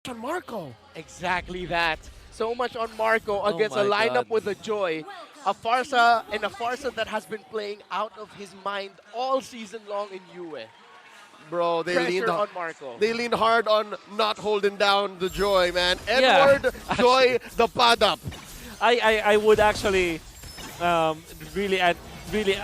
on Marco. Exactly that. So much on Marco Oh against a my god. lineup with a Joy. A Farsa and a Farsa that has been playing out of his mind all season long in UA. Bro, Pressure on Marco. they leaned hard on not holding down the Joy, man. Yeah, Edward actually. Joy the Padap. I would actually um, really really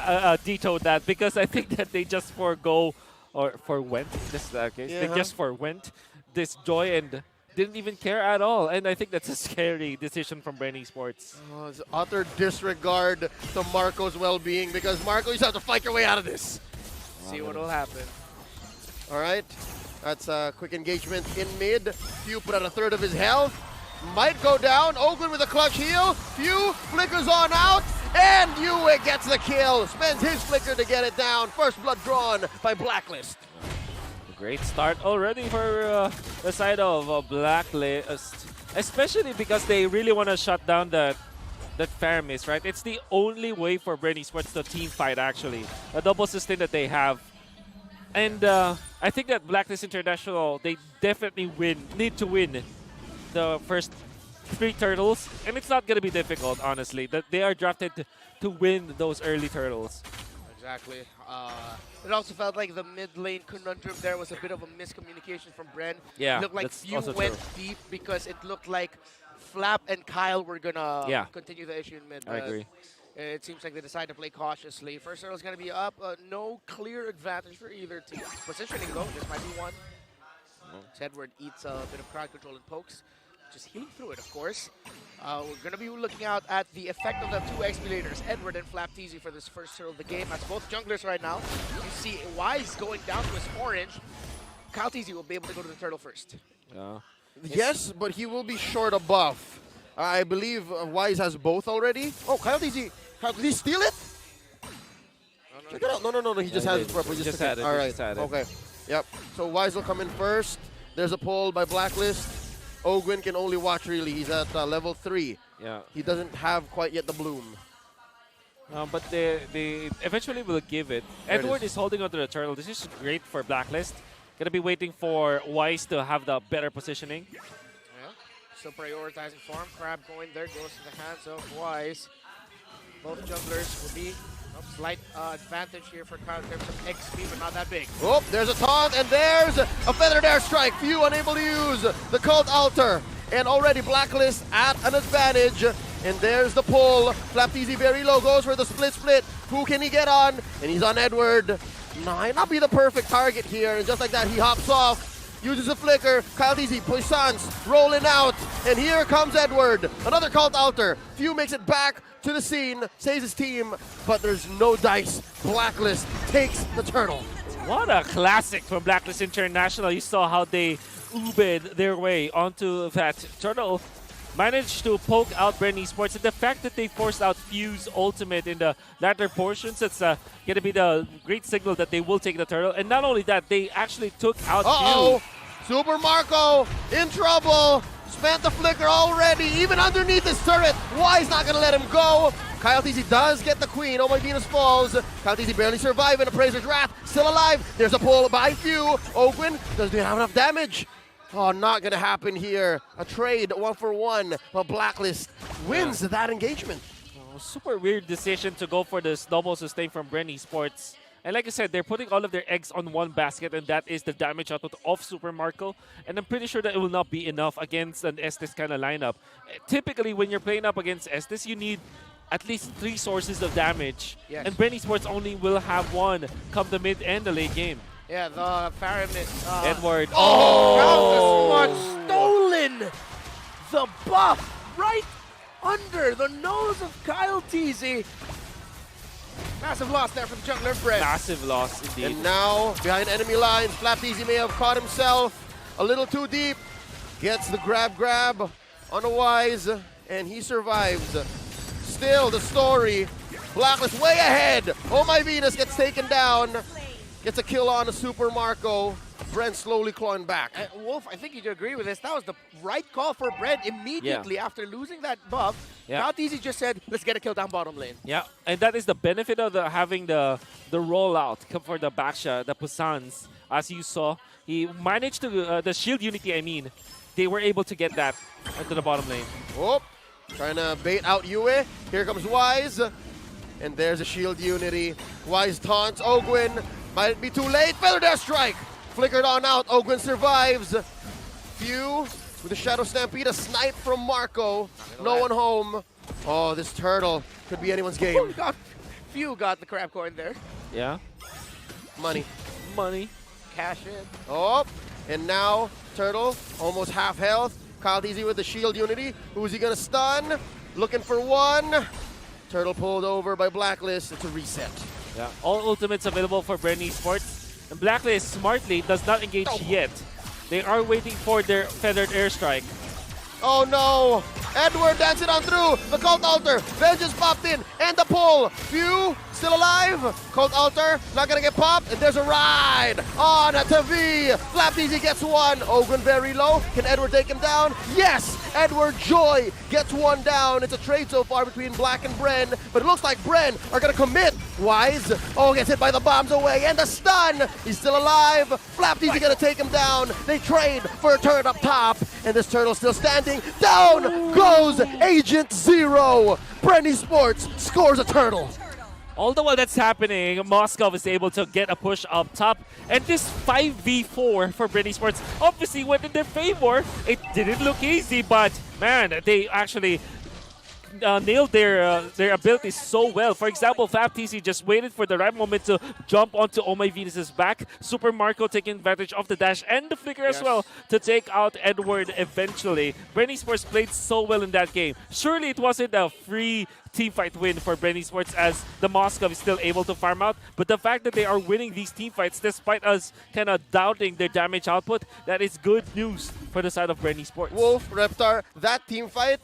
veto that because I think that they just forego or forwent this case. They Yeah. just forwent this Joy and didn't even care at all. And I think that's a scary decision from BREN Esports. Oh, it's utter disregard to Marco's well-being because Marco, you just have to fight your way out of this. See what will happen. All right. That's a quick engagement in mid. Few put out a third of his health. Might go down. Oakland with a clutch heal. Few flickers on out. And Yue gets the kill. Spends his flicker to get it down. First blood drawn by Blacklist. Great start already for the side of Blacklist, especially because they really want to shut down that Faramis, right? It's the only way for BREN Esports to team fight, actually. A double sustain that they have. And I think that Blacklist International, they definitely need to win the first 3 turtles. And it's not going to be difficult, honestly. That they are drafted to win those early turtles. Exactly. It also felt like the mid lane conundrum there was a bit of a miscommunication from BREN. Yeah, It looked like that's Few also went true. deep because it looked like Flap and Kyle were gonna Yeah. continue the issue in mid. I agree. It seems like they decided to play cautiously. First turtle is gonna be up. No clear advantage for either team. Positioning though, this might be one. As Edward eats a bit of crowd control and pokes. Just healing through it, of course. We're going to be looking out at the effect of the 2 XP laners, Edward and Flapteasy, for this first turtle of the game. As both junglers right now, you see Wise going down to his orange. Kyle Teasy will be able to go to the turtle first. Yeah. Yes, but he will be short a buff. I believe Wise has both already. Oh, Kyle DZ. Did he steal it? Check it out. No. He just has it purple. He just took had it, All he right. just had it. Okay. Yep. So Wise will come in first. There's a pull by Blacklist. Ogwin can only watch, really. He's at level 3. Yeah. He doesn't have quite yet the bloom. But they eventually will give it. There it Edward is. is holding onto the turtle. This is great for Blacklist. Gonna be waiting for Wise to have the better positioning. Yeah. Still prioritizing farm. Crab going there, goes to the hands of Wise. Both junglers will be slight advantage here for Kyle in terms of XP, but not that big. Oh, there's a taunt, and there's a feathered airstrike. Few unable to use the cult altar. And already Blacklist at an advantage. And there's the pull. Flapteasy very low, goes for the split. Who can he get on? And he's on Edward. Might not be the perfect target here. And just like that, he hops off. Uses a flicker. Kyle DZ, puissance, rolling out. And here comes Edward. Another cult altar. Few makes it back to the scene, saves his team, but there's no dice. Blacklist takes the turtle. What a classic from Blacklist International. You saw how they ubed their way onto that turtle. Managed to poke out BREN Esports, and the fact that they forced out Fuse ultimate in the latter portions, it's going to be the great signal that they will take the turtle. And not only that, they actually took out Uh-oh! Fuse. Super Marco in trouble. Spent the flicker already, even underneath his turret. Why's not gonna let him go? Kyle TZ does get the queen. Oh my Venus falls. Kyle TZ barely surviving. Appraiser's Wrath still alive. There's a pull by Few. Ogwin doesn't have enough damage. Oh, not gonna happen here. A trade 1-for-1. But Blacklist wins that engagement. Oh, super weird decision to go for this double sustain from BREN Esports. And like I said, they're putting all of their eggs on one basket, and that is the damage output of Super Marco. And I'm pretty sure that it will not be enough against an Estes kind of lineup. Typically, when you're playing up against Estes, you need at least 3 sources of damage. Yes. And BREN Esports only will have 1 come the mid and the late game. Yeah, the Faramis. Edward. Counter Smart stolen the buff right under the nose of Kyle Teasy. Massive loss there from jungler BREN. Massive loss indeed. And now, behind enemy lines, Flapteasy may have caught himself a little too deep. Gets the grab on a Wise, and he survives. Still, the story, Blacklist way ahead. Oh my Venus gets taken down. Gets a kill on a Super Marco. BREN slowly clawing back. Wolf, I think you'd agree with this. That was the right call for BREN immediately after losing that buff. Yeah. Kyle Teasy just said, let's get a kill down bottom lane. Yeah, and that is the benefit of having the rollout for the Baksha, the Pusans. As you saw, he managed to, the shield unity, I mean, they were able to get that into the bottom lane. Oh, trying to bait out Yue. Here comes Wise. And there's a shield unity. Wise taunts Ogwin. Might be too late. Feather Dash Strike. Flickered on out. Ogwin survives. Few with a Shadow Stampede. A snipe from Marco. No one home. Oh, this turtle could be anyone's game. Few got the crab coin there. Yeah. Money. Money. Cash in. Oh, and now Turtle almost half health. Kyle Easy with the shield unity. Who's he gonna stun? Looking for one. Turtle pulled over by Blacklist. It's a reset. Yeah. All ultimates available for BREN Esports. And Blacklist smartly does not engage yet. They are waiting for their feathered airstrike. Oh no! Edward dancing on through the Cult Altar. Vengeance popped in and the pull. Few still alive. Cult Altar not gonna get popped. And there's a ride on to V. Flap Easy gets one. Ogren very low. Can Edward take him down? Yes! Edward Joy gets one down. It's a trade so far between Black and BREN, but it looks like BREN are gonna commit. Wise. Oh, gets hit by the bombs away and the stun. He's still alive. Flap Easy gonna take him down. They trade for a turret up top, and this turtle's still standing. Down goes Agent Zero. BREN Esports scores a turtle. All the while that's happening, Moscow is able to get a push up top. And this 5v4 for BREN Esports obviously went in their favor. It didn't look easy, but man, they actually nailed their abilities so well. For example, FabTC just waited for the right moment to jump onto Oh My Venus's back. Super Marco taking advantage of the dash and the flicker as well to take out Edward eventually. BREN Esports played so well in that game. Surely it wasn't a free teamfight win for BREN Esports as the Moscow is still able to farm out. But the fact that they are winning these teamfights despite us kind of doubting their damage output, that is good news for the side of BREN Esports. Wolf, Reptar, that teamfight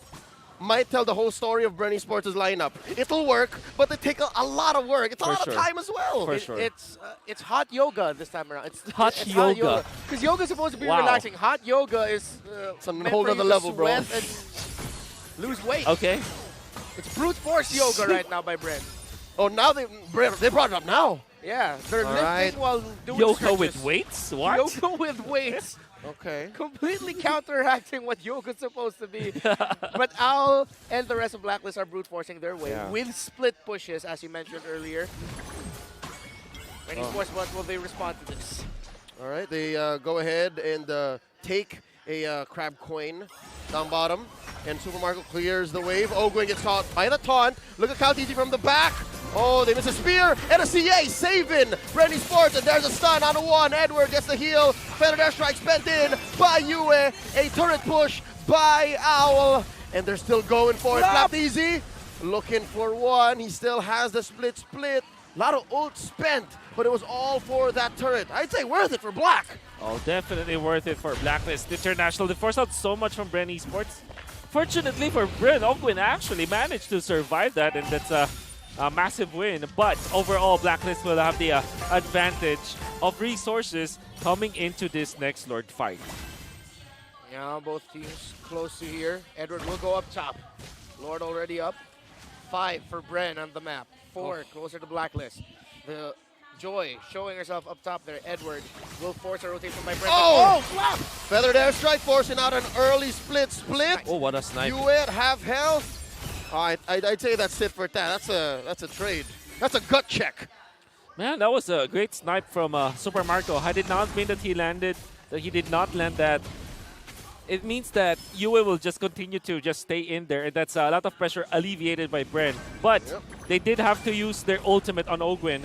might tell the whole story of BREN Esports' lineup. It'll work, but they take a lot of work. It's a lot of time as well. For sure. It's hot yoga this time around. It's hot yoga. Because yoga is supposed to be relaxing. Hot yoga is it's a whole other level, bro. And lose weight. Okay. It's brute force yoga right now by BREN. Oh, now they brought it up now. Yeah, they're lifting while doing Yoga stretches. with weights? What? Yoga with weights. Okay. Completely counteracting what yoga's supposed to be. But Owl and the rest of Blacklist are brute forcing their way with split pushes, as you mentioned earlier. BREN Esports, what will they respond to this? All right, they go ahead and take a crab coin down bottom. And Super Marco clears the wave. Ogwin gets caught by the taunt. Look at Count Easy from the back. Oh, they miss a spear. And a CA saving BREN Esports. And there's a stun on a one. Edward gets the heal. Feather Dash Strike spent in by Yue. A turret push by Owl. And they're still going for it. Flap Easy looking for one. He still has the split. A lot of ult spent, but it was all for that turret. I'd say worth it for Black. Oh, definitely worth it for Blacklist International. They forced out so much from BREN Esports. Fortunately for BREN, Ogwin actually managed to survive that, and that's a massive win. But overall, Blacklist will have the advantage of resources coming into this next Lord fight. Yeah, both teams close to here. Edward will go up top. Lord already up. 5 for BREN on the map. 4 closer to Blacklist. The Joy showing herself up top there. Edward will force a rotation by BREN. Oh! Flap! Feathered Airstrike forcing out an early split. Oh, what a snipe. You at half health. I'd say that's it for that. That's a trade. That's a gut check. Man, that was a great snipe from Super Marco. I did not mean that he did not land that. It means that Yue will just continue to just stay in there, and that's a lot of pressure alleviated by BREN. But they did have to use their ultimate on Ogwin,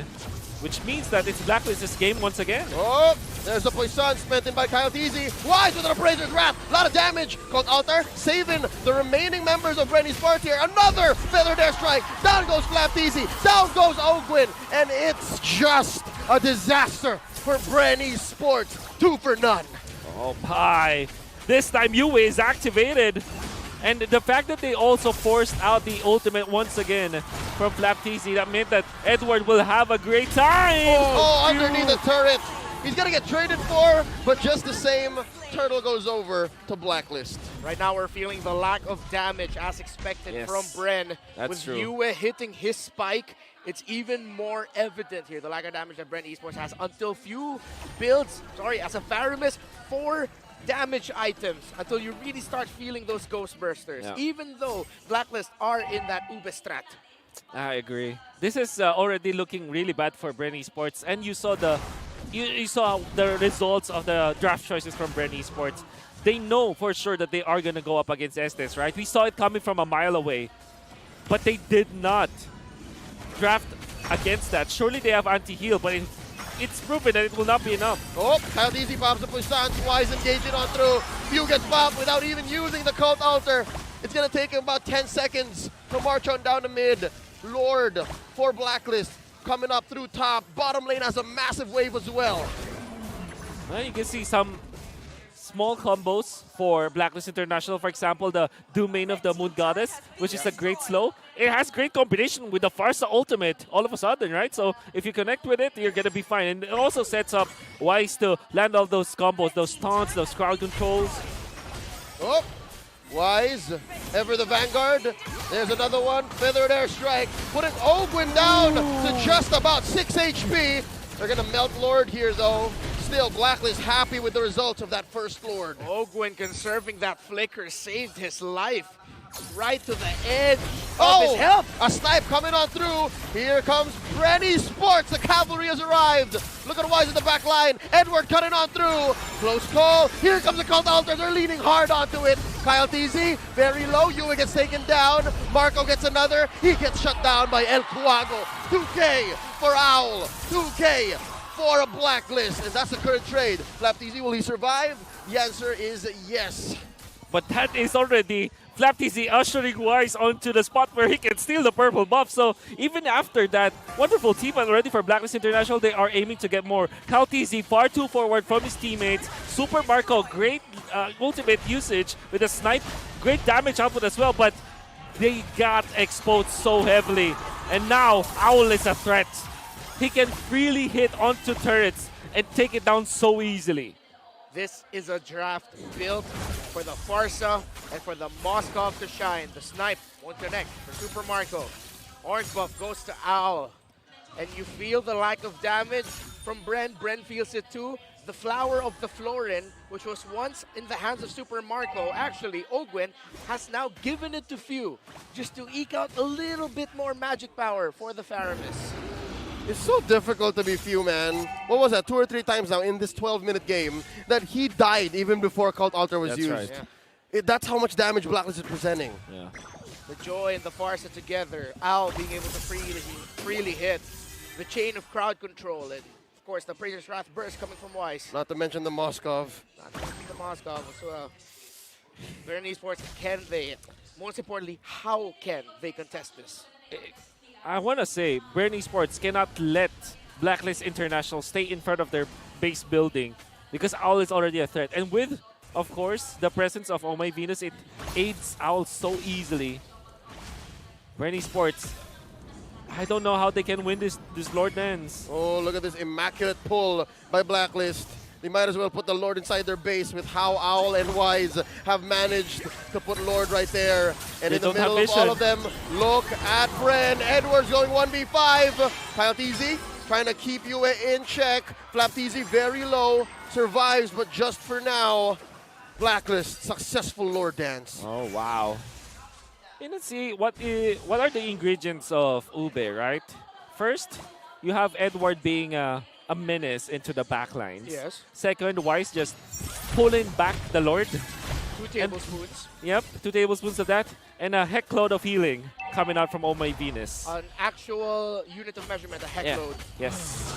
which means that it's Blacklist's game once again. Oh, there's the Poison spent in by Kyle Easy. Wise with an Appraiser's Wrath. A lot of damage. Called Altar, saving the remaining members of BREN Esports here. Another Feathered Airstrike. Down goes Flap Easy. Down goes Ogwin. And it's just a disaster for BREN Esports. 2 for none. Oh, pie. This time Yue is activated. And the fact that they also forced out the ultimate once again from FlapTZ, that meant that Edward will have a great time. Oh, underneath the turret. He's going to get traded for, but just the same, Turtle goes over to Blacklist. Right now we're feeling the lack of damage as expected from BREN. That's with true. Yue hitting his spike, it's even more evident here, the lack of damage that BREN Esports has until few builds, as a Faramis, 4 damage items until you really start feeling those Ghost Bursters, Yeah. even though Blacklist are in that Ube strat. I agree. This is already looking really bad for BREN Esports, and you saw you saw the results of the draft choices from BREN Esports. They know for sure that they are gonna go up against Estes, right? We saw it coming from a mile away, but they did not draft against that. Surely they have anti-heal, but it's proven that it will not be enough. Oh, Kyle Easy pops the push stance. Wise engaging on through. Few gets popped without even using the cult altar. It's gonna take him about 10 seconds to march on down the mid. Lord for Blacklist coming up through top. Bottom lane has a massive wave as well. Well, you can see some small combos for Blacklist International. For example, the domain of the Moon Goddess, which is a great slow. It has great combination with the Farsa ultimate all of a sudden, right? So if you connect with it, you're going to be fine. And it also sets up Wise to land all those combos, those taunts, those crowd controls. Oh, Wise, ever the vanguard. There's another one. Feathered airstrike, putting Ogwin down to just about 6 HP. They're going to melt Lord here, though. Still, Blacklist happy with the results of that first Lord. Ogwin conserving that flicker saved his life right to the edge of his health. A snipe coming on through. Here comes BREN Esports. The cavalry has arrived. Look at Wise in the back line. Edward cutting on through. Close call. Here comes the cult altar. They're leaning hard onto it. Kyle TZ very low. Yue gets taken down. Marco gets another. He gets shut down by El Cuago. 2K for Owl. 2K for a Blacklist. And that's the current trade. Flap TZ, will he survive? The answer is yes. But that is already FlapTZ ushering Wise onto the spot where he can steal the purple buff. So even after that wonderful team fight already for Blacklist International, they are aiming to get more. CalTZ far too forward from his teammates. Super Marco, great ultimate usage with a snipe, great damage output as well, but they got exposed so heavily. And now Owl is a threat. He can freely hit onto turrets and take it down so easily. This is a draft built for the Farsa and for the Moskov to shine. The snipe won't connect for Super Marco. Orange buff goes to Owl. And you feel the lack of damage from BREN. BREN feels it too. The flower of the Florin, which was once in the hands of Super Marco, actually, Ogwin, has now given it to Few just to eke out a little bit more magic power for the Faramis. It's so difficult to be Few, man. What was that, 2 or 3 times now in this 12-minute game that he died even before Cult Altar was used. Right. Yeah. That's how much damage Blacklist is presenting. Yeah. The Joy and the Farsa together. Owl being able to freely hit. The chain of crowd control. And, of course, the Praetor's Wrath burst coming from Wise. Not to mention the Moskov. Not to mention the Moskov as well. BREN Esports, can they? Most importantly, how can they contest this? I want to say BREN Esports cannot let Blacklist International stay in front of their base building because Owl is already a threat. And with, of course, the presence of Oh My Venus, it aids Owl so easily. BREN Esports, I don't know how they can win this Lord Dance. Oh, look at this immaculate pull by Blacklist. They might as well put the Lord inside their base with how Owl and Wise have managed to put Lord right there. And in the middle of all of them, look at BREN. Edwards going 1v5. Kyle TZ trying to keep you in check. Flap TZ very low. Survives, but just for now. Blacklist, successful Lord Dance. Oh, wow. And let's see, what are the ingredients of Ube, right? First, you have Edward being a menace into the backlines. Yes. Second, Wise just pulling back the Lord. 2 tablespoons. Yep, 2 tablespoons of that. And a heck load of healing coming out from Oh My Venus. An actual unit of measurement, a heck load. Yes.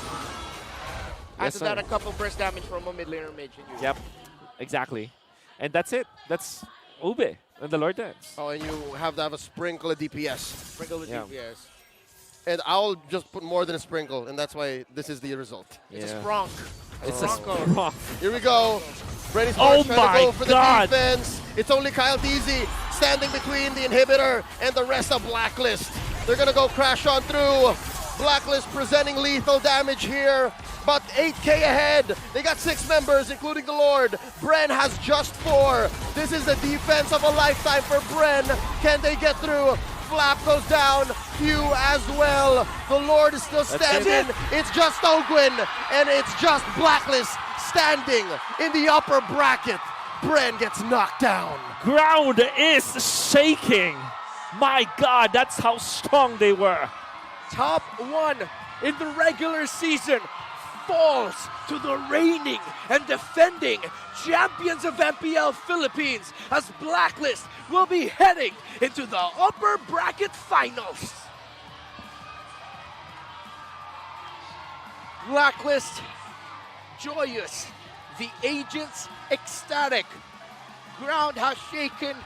Add to that a couple burst damage from a mid laner mage. Yep, exactly. And that's it. That's Ube and the Lord Dance. Oh, and you have to have a sprinkle of DPS. Sprinkle with DPS. And Owl just put more than a sprinkle, and that's why this is the result. It's a spronk. It's a Bronco. sprong. Here we go. BREN Esports Oh trying my to go for the God. defense. It's only Kyle DZ standing between the inhibitor and the rest of Blacklist. They're going to go crash on through. Blacklist presenting lethal damage here. About 8K ahead. They got 6 members, including the Lord. BREN has just 4. This is the defense of a lifetime for BREN. Can they get through? Flap goes down. Few as well. The Lord is still standing. It's just Ogwin, and it's just Blacklist standing in the upper bracket. BREN gets knocked down. Ground is shaking. My God, that's how strong they were. Top 1 in the regular season falls to the reigning and defending champions of MPL Philippines as Blacklist will be heading into the upper bracket finals. Blacklist joyous, the agents ecstatic. Ground has shaken,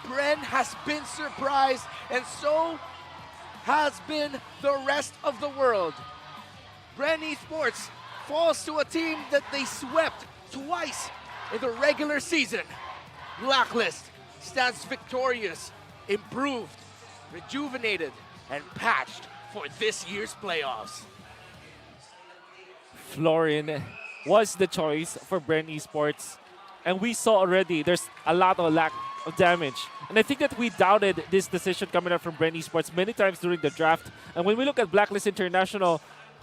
BREN has been surprised, and so has been the rest of the world. BREN Esports falls to a team that they swept twice in the regular season. Blacklist stands victorious, improved, rejuvenated, and patched for this year's playoffs. Florian was the choice for BREN Esports. And we saw already there's a lot of lack of damage. And I think that we doubted this decision coming up from BREN Esports many times during the draft. And when we look at Blacklist International,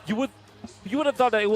you would have thought that it